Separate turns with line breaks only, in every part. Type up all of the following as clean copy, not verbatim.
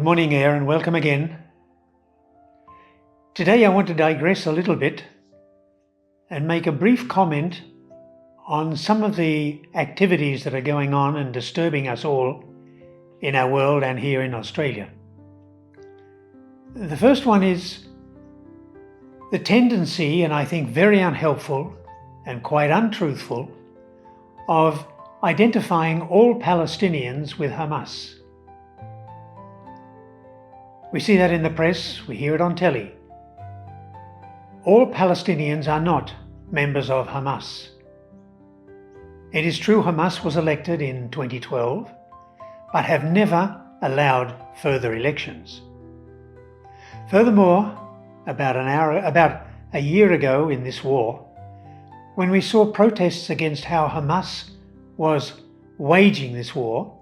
morning, Air, and welcome again. Today I want to digress a little bit and make a brief comment on some of the activities that are going on and disturbing us all in our world and here in Australia. The first one is the tendency, and I think very unhelpful and quite untruthful, of identifying all Palestinians with Hamas. We see that in the press, we hear it on telly. All Palestinians are not members of Hamas. It is true Hamas was elected in 2012, but have never allowed further elections. Furthermore, about a year ago in this war, when we saw protests against how Hamas was waging this war,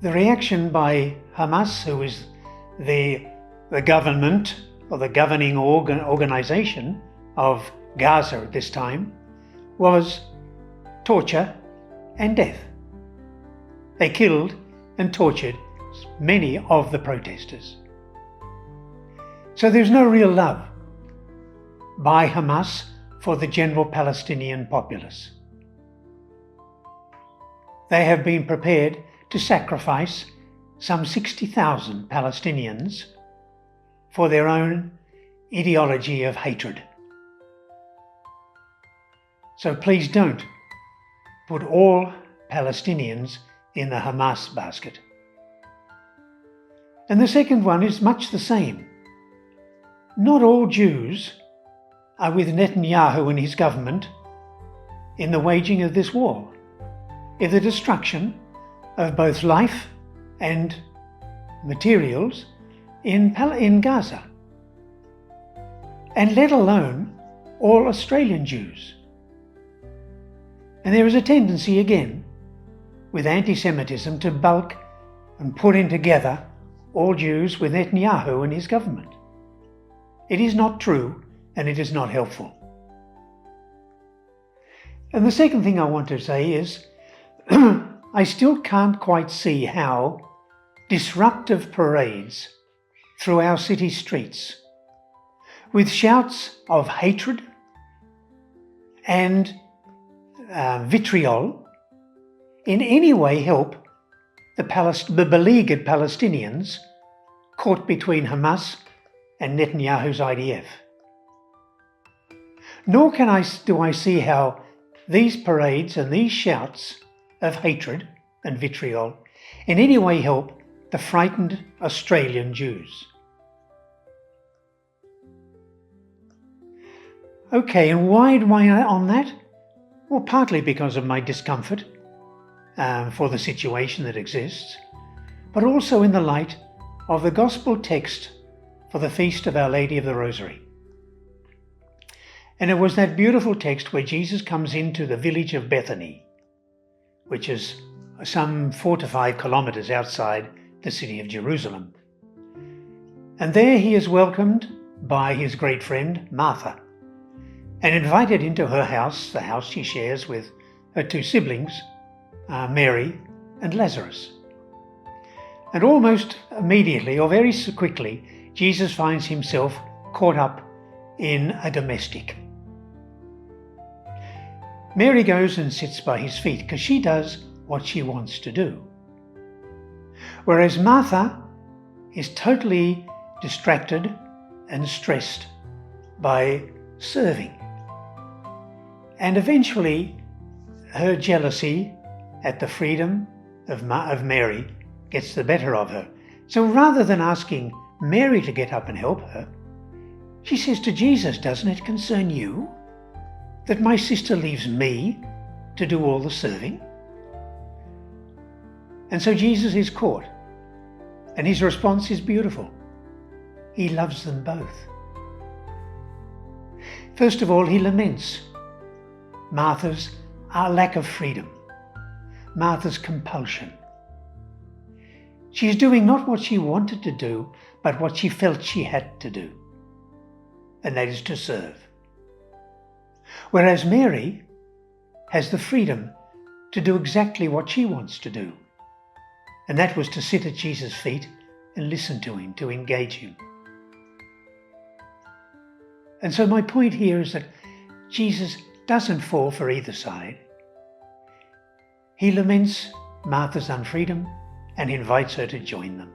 the reaction by Hamas, who is the government or the governing organization of Gaza at this time, was torture and death. They killed and tortured many of the protesters. So there's no real love by Hamas for the general Palestinian populace. They have been prepared to sacrifice some 60,000 Palestinians for their own ideology of hatred. So please don't put all Palestinians in the Hamas basket. And the second one is much the same. Not all Jews are with Netanyahu and his government in the waging of this war, in the destruction of both life and materials in Gaza, and let alone all Australian Jews. And there is a tendency again with anti-Semitism to bulk and put in together all Jews with Netanyahu and his government. It is not true and it is not helpful. And the second thing I want to say is I still can't quite see how disruptive parades through our city streets, with shouts of hatred and vitriol, in any way help the beleaguered Palestinians caught between Hamas and Netanyahu's IDF. Nor do I see how these parades and these shouts of hatred and vitriol in any way help the frightened Australian Jews. Okay, and why am I on that? Well, partly because of my discomfort for the situation that exists, but also in the light of the Gospel text for the Feast of Our Lady of the Rosary. And it was that beautiful text where Jesus comes into the village of Bethany, which is some 4 to 5 kilometers outside the city of Jerusalem. And there he is welcomed by his great friend Martha and invited into her house, the house she shares with her 2 siblings, Mary and Lazarus. And almost immediately, or very quickly, Jesus finds himself caught up in a domestic. Mary goes and sits by his feet because she does what she wants to do. Whereas Martha is totally distracted and stressed by serving. And eventually her jealousy at the freedom of Mary gets the better of her. So rather than asking Mary to get up and help her, she says to Jesus, "Doesn't it concern you that my sister leaves me to do all the serving?" And so Jesus is caught, and his response is beautiful. He loves them both. First of all, he laments Martha's lack of freedom, Martha's compulsion. She's doing not what she wanted to do, but what she felt she had to do, and that is to serve. Whereas Mary has the freedom to do exactly what she wants to do, And that was to sit at Jesus' feet and listen to him, to engage him. And so my point here is that Jesus doesn't fall for either side. He laments Martha's unfreedom and invites her to join them.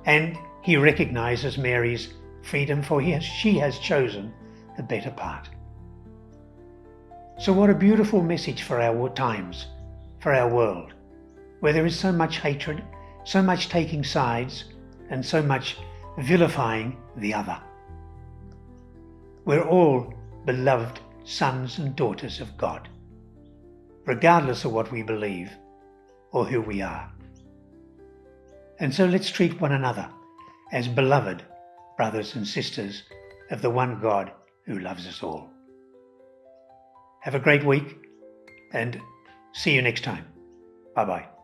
And he recognizes Mary's freedom, for she has chosen the better part. So what a beautiful message for our times, for our world, where there is so much hatred, so much taking sides, and so much vilifying the other. We're all beloved sons and daughters of God, regardless of what we believe or who we are. And so let's treat one another as beloved brothers and sisters of the one God who loves us all. Have a great week and see you next time. Bye-bye.